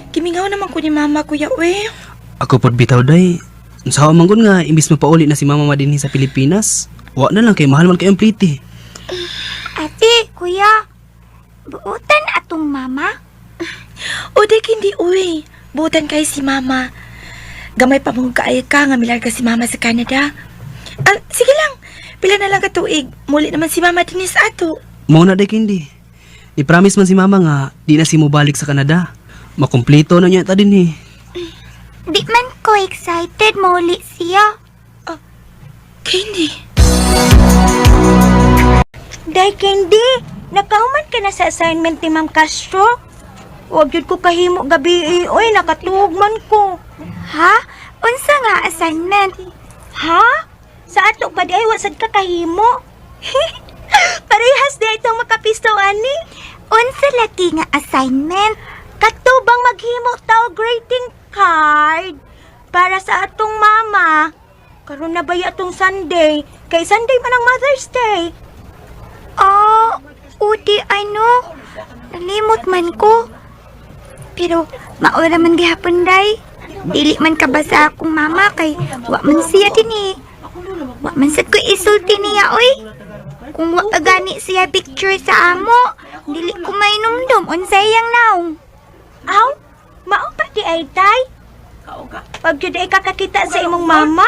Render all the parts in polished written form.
Kimingaw naman ko ni mama, kuya, uy. Ako pod bitaw day. Sa manggon nga imbis mapauli na si mama madinhi sa Pilipinas. Wa na lang kay mahal man kay ang pliti. Ate, kuya, buutan atong mama? O, dek hindi, uy. Butan kay si mama. Gamay pa mong kaay ka nga milarga si mama sa Canada. Sige lang. Pila na lang katuig. Muli naman si mama din sa ato. Mao na day kindi. Ni-promise man si mama nga di na si mo balik sa Canada. Makumpleto na niya ta dinhi. Di man ko excited mauli siya. Candy. Day, Candy, nakahuman ka na sa assignment ni Ma'am Castro? Huwag yun ko kahimo gabi, oy, nakatugman ko. Ha? Unsa nga assignment? Ha? Sa ato pa di ay wasad ka kahimo? Parehas di itong makapisto, ani? Unsa lagi nga assignment? Katubang maghimo tao greeting card para sa atong mama. Karon na ba atong Sunday? Kay Sunday man ang Mother's Day. Udi, ano? Nalimot man ko. Pero, maura man gihapon, day. Dili man ka ba sa akong mama kay wa man siya din eh. Wa man sad ko isulti niya, oy. Kung wa gani siya picture sa amo, dili ko mainumdum unsay yang naong. Aw, mao pa di ay tay? Pag jud ay kakakita sa imong mama?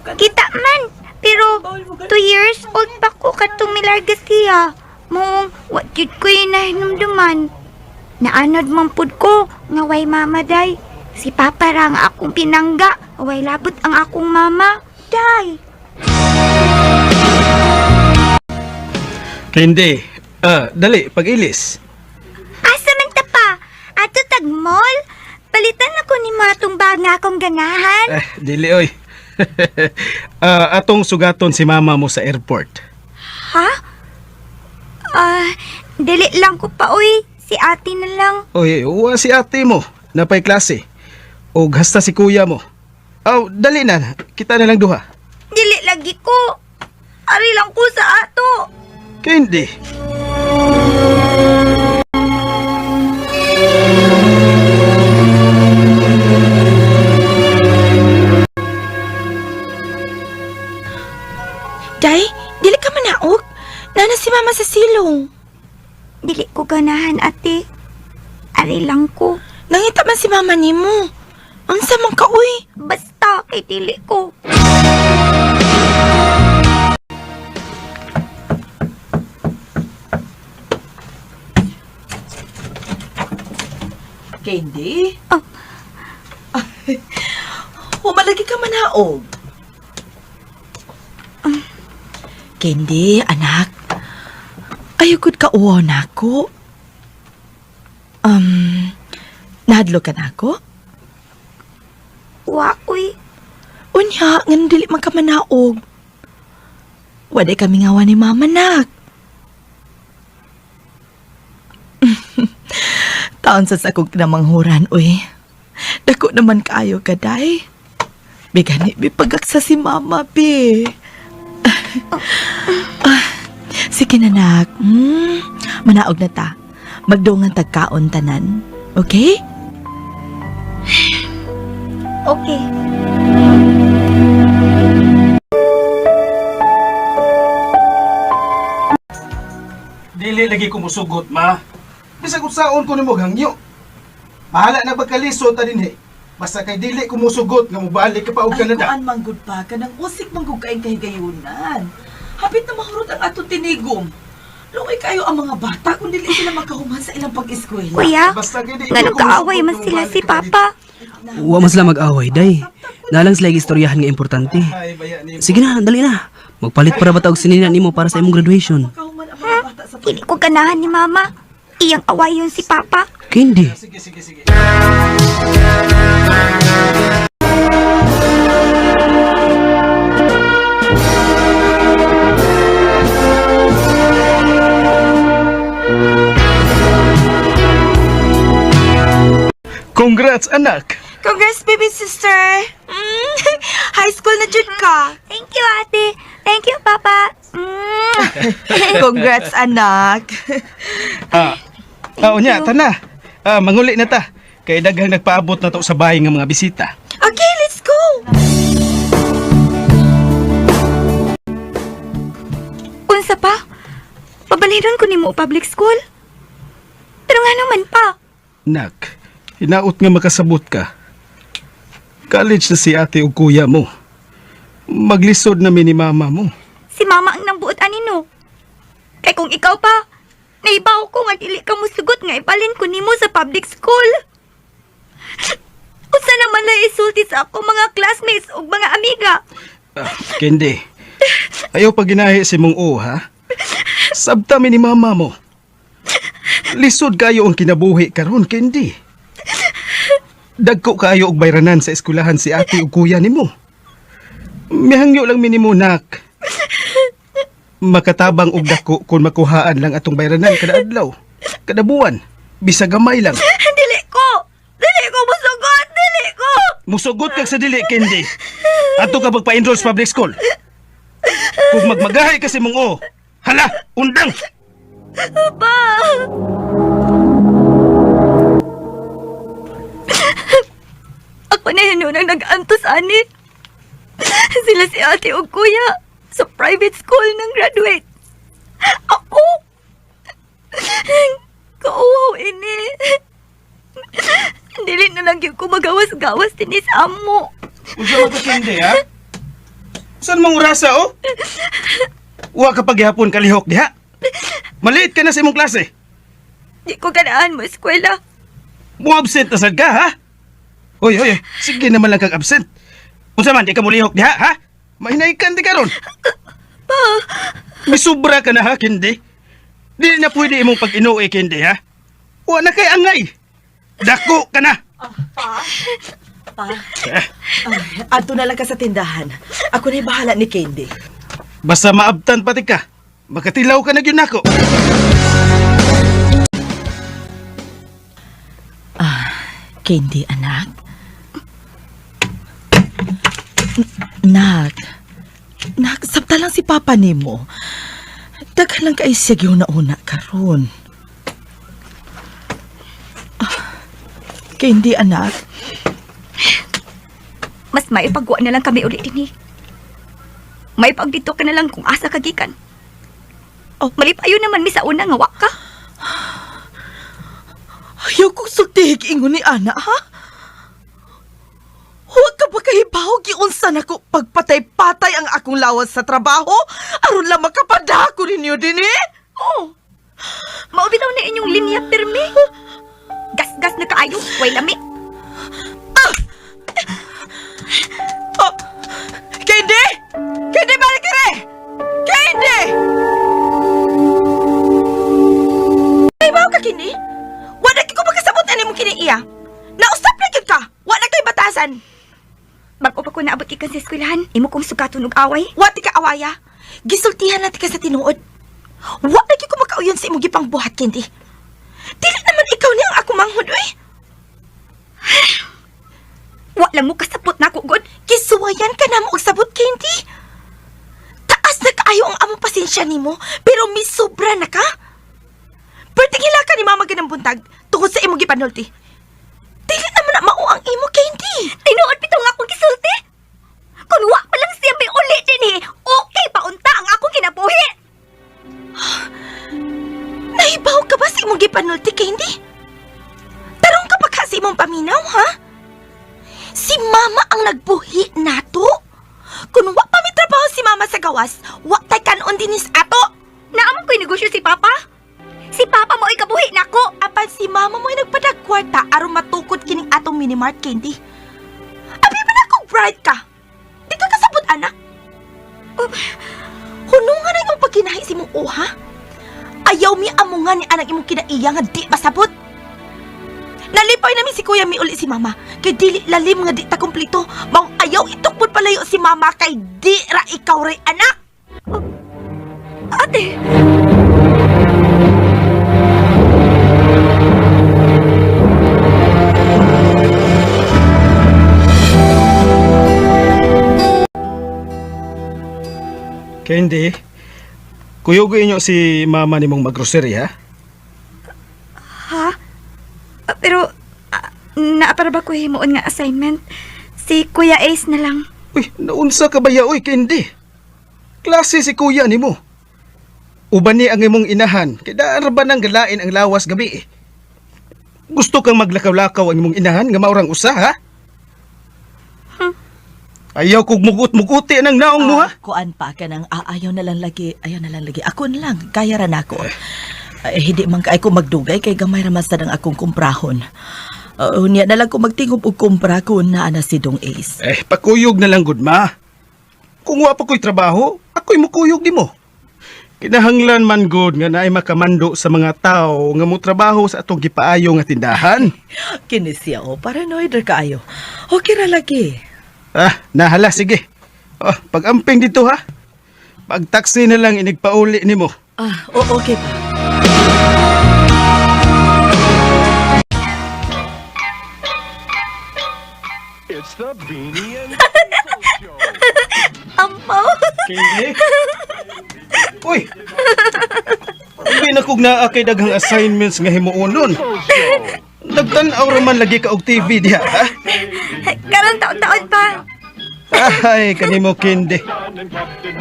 Kita man, pero 2 years old pa ko katong milarga siya. Mong, wa jud ko inahinumduman. Naanod man pud ko nga way mama day. Si Papa ra nga akong pinangga, way labot ang akong mama. Day. Hindi. Dali, pag-ilis. Asa man ta pa? Ato tag mall? Palitan ako ni matong bag nga akong ganahan. Dili, oy. Atong sugaton si mama mo sa airport. Ha? Dili lang ko pa, uy. Si ate na lang. Oy, uwa si ate mo. Napay klase. O hasta si kuya mo. Dali na. Kita na lang duha. Dili lagi ko. Ari lang ko sa ato. Hindi. Day, dili ka manaog. Nana si mama sa silong. Dili ko ganahan, ate. Ari lang ko. Nangita man si mama nimo. Unsa man ka, uy? Basta kay dili ko. Candy? Oh. Humalagi ka manaog. Candy, anak. Ayugod ka uwa na ako. Nahadlo ka na ako? Wa, uy. Unya, nga dili man ka manaog. Waday kami ngawa ni mama, nak. Taon sa sakog na manghuran, uy. Dako naman kaayo ka, day. Bigani, bipagaksa si mama, be. Sige na, nak. Manaog na ta. Magdungan tagkaon tanan. Okay? Okay. Dili lagi ko musugot, ma. Bisag saon ko nimo hangyo. Bahala na pagkalisod ta dinhi. Basta kay dili ko musugot nga mobalik ka pa og Canada. Kuan manggod pa ka nang usik manggod kaing kahigayunan. Hapit na mahurot ang ato tinigom. Lungay kayo ang mga bata kung dili sila makahuman sa ilang pag-eskwela. Kuya, Basta kay di nga ko nagkaaway musugot man nga sila mobalik si ka pa Papa. Wa man sila mag-away day. Nalang sila istoryahan nga importante. dito. Ay, baya ni Sige na, dali na. Magpalit para bataog sinina nimo para sa imong graduation. Makahuman ang mga bata sa Dili ko ganahan ni Mama. Iyang away yun si Papa. Candy. Sige, sige, sige. Congrats, anak! Congrats, baby sister. High school na jud ka. Thank you, ate. Thank you, Papa. Congrats, anak. Unya, tana. Manguli na ta. Kay daghang nagpaabot na to sa bahay ng mga bisita. Okay, let's go! Unsa pa? Pabaliron ko nimo public school. Pero nga naman pa. Nak, hinaot nga makasabot ka. College na si ate o kuya mo. Maglisod na ni mama mo. Si mama ang nambuot anino. Kay kung ikaw pa, naibaw ko nga dili ka mo sugot nga ibalin ko nimo sa public school. Unsa naman na isulti sa ako mga classmates ug mga amiga. Kendi, ayaw pa ginahi si mong o, ha? Sabta mi ni mama mo. Lisod kayo ang kinabuhi karon, Kendi. Dagko kayo og bayranan sa eskwelahan si ate ug kuya nimo. Mihangyo lang minimo, nak. Makatabang og dako kung makuhaan lang atong bayranan kada adlaw, kada buwan, bisa gamay lang. Dili ko musugot, dili ko. Musugot kag sa dili, Kendi. Ato ka magpa-enroll sa public school. Kung magmagahay kasi mong o, hala, undang! Pa. Ako na yun nang nag-antos, ani. Sila si ate o kuya sa private school ng graduate. Ako? Kauwaw ini. Dili na lang yung kumagawas-gawas din sa amo. Unsa man ka, Kendi, ha? Saan mong urasa, oh? Wa ka paghihapon kalihok diha. Maliit ka na sa imong klase. Di ko ganaan mo eskwela. Mo absent na sad ka, ha? Hoy, sige naman lang kag absent. Unsa man di ka mulihok diha, ha? Mahinaykan di karon. Pa, May sobra ka na, ha, Kendi? Di na pwede imong pag-inuwi, Kendi, ha? Wa na kay angay. Dako ka na. Pa, Eh, ato na lang ka sa tindahan. Ako na'y bahala ni Candy. basta maabtan pati ka. Makatilaw ka na gyud nako. Candy, anak. Nak, sabta lang si Papa nimo. Daghan lang kay siya gyud nauna karon. Candy, anak. mas maipagwa na lang kami ulit din eh. Maipagdito ka na lang kung asa kagikan. Oh, malipayo naman mi sa una nga wa ka. Ayaw kong sultihig ingon ni Ana, ha? Huwag ka ba kahibawag iunsan ako pagpatay-patay ang akong lawas sa trabaho? Aron lang makapadako ninyo din eh? Oh, maubitaw na inyong linya pirmi. Gas-gas na kaayo, way lami. Oh, Candy! Candy, balik ka rin! Candy! Naibaw ka, kini? Wala ko magkasabot na mo kini iya. Naustap na gyud ka. Wala kay batasan. Bago pa ko naabot ikan sa eskwelahan, imo kong sugaton og away. Wati ka awaya. Gisultihan natin ka sa tinuod. Wala gyud ko makauyon sa imong gipang buhat, Kendi. Dili naman ikaw ni ang ako manghud, oy. Wala mo kasapot na ako, God. Kisuwayan ka na mo og sabot, Kendi. Taas na kaayo ang among pasensya nimo, pero misobra na ka. Pertingila ka ni mama ganang buntag tungod sa imong gipanulti. Dili naman na mao ang imo, Kendi. Tinuod pito nga akong gisulti. Kung wa pa lang siya may uli din eh, okay pa unta ang akong kinabuhi. Nahibaw ka ba sa imong gipanulti, Kendi? Tarong ka pa ka sa imong paminaw, ha? Si mama ang nagbuhi nato. Kung wa pa may trabaho si mama sa gawas, wa tay kanon dinis ato. Naamon ko'y negosyo si Papa. Si Papa mo ay kabuhi nako. Apan si mama mo ay nagpadagkwarta aron matukod kining atong minimart, Kendi. Abi ba na kung bride ka? Di ka kasabot, anak? Hunungan na yung pagkinahi si mong uha. Ayaw mi amungan ni anak imong kinaiya nga di pasabot. Nalipay namin si kuya mi uli si mama. Kay dili lalim nga di ta kumpleto. Maong ayaw itukpod palayo si mama kay di ra ikaw ray anak. Ate, Kendi, kuyugoy nyo si mama nimong maggrocery, ha? ha? Pero, naapara ba ko himuon nga assignment? Si Kuya Ace na lang. Uy, naunsa ka ba ya, uy, Candy? Klase si kuya ni mo. Uban ni ang imong inahan, kaya daan ba nang galain ang lawas gabi eh. Gusto kang maglakaw-lakaw ang imong inahan nga maurang usa, ha? Ayaw kog mugut-muguti ng naong mo, ha? Kuan pa ka nang ayaw na lang lagi. Ako na lang, kaya ran ako. Hindi man kaay ko magdugay kay gamay ra man sad ang akong kumprahon. Unya na lang ko magtingog og kumpra kun naa na si Dong Ace. Pakuyog na lang, good ma. Kung wa pa ko'y trabaho, ako'y mukuyog di mo. Kinahanglan man good nga naay makamando sa mga tao nga mo trabaho sa atong gipaayo nga tindahan. Kini siya paranoid ra kaayo. Okay ra lagi. Nahala, sige. Pag-amping dito, ha? Pag-taxi na lang inigpauli ni mo. Okay pa. It's the Beanie and Show. Ampaw! Kindi? Uy! Hindi na kog naa kay daghang assignments nga himuonon. Nagtan-aw raman lagi ka og TV diha, ha? Karon taon-taon pa. Ay, kanimo Kindi.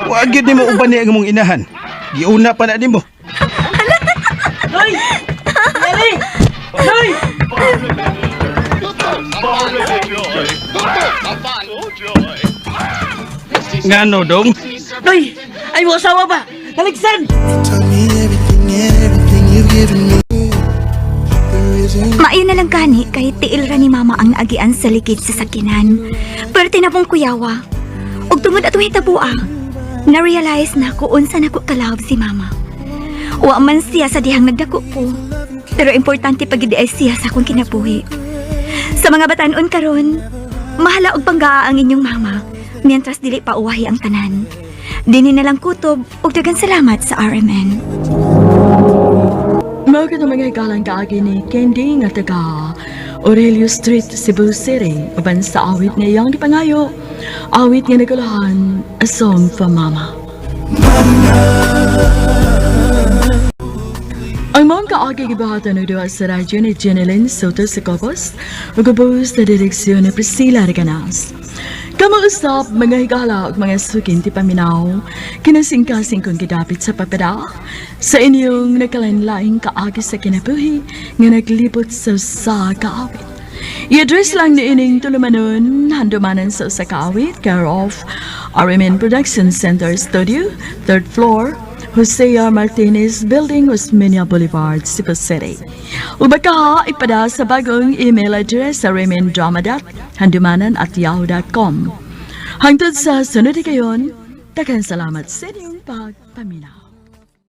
Wag yun nimo uban ni ang mong inahan. Giuna pa na nimo. Hoy! Mary! Hoy! Ngano dong? Hoy! Ay mo asawa ba? Kaligsan! Tell me everything you've given me. Maayo na lang gani kay tiil ra ni mama ang naagian sa likid sa sakinan. Pwerte na pong kuyawa. Ug tungod atong hitabua, na-realize na ko unsa nako kalawab si mama. Wa man siya sa dihang nagdako ko. Pero importante pagid ay siya sa akong kinabuhi. Sa mga batan-on karon, mahala og panggaa ang inyong mama, mientras dili pa uwahi ang tanan. Dini na lang kutob ug daghang salamat sa RMN. Magandang mga hikalang kaagi ni Candy nga taga Aurelio Street, Cebu City. Uban sa awit na iyang gipangayo. Awit nga nagulahan, A Song for Mama. Ang mga kaagi gibahatan ng duwa sa radyo ni Jeneline Soto Secopos, magubos na direksyon ni Priscilla Reganas. Kamuusap mga higala at mga sukin ti paminaw, kinasing-kasing kong gidapit sa papada, sa inyong nakalanlaing kaagi sa kinabuhi nga naglibot sa kaawit. I-address lang ni ining tulumanon, handumanan sa kaawit, care of RMN Production Center Studio, 3rd floor, Jose R. Martinez Building, Osmeña Boulevard, Cebu City. Ubaka ipada sa bagong email address sa raymonddramadat@yahoo.com. Hangtod sa sunod kayon, daghang salamat sa inyong pagpaminaw.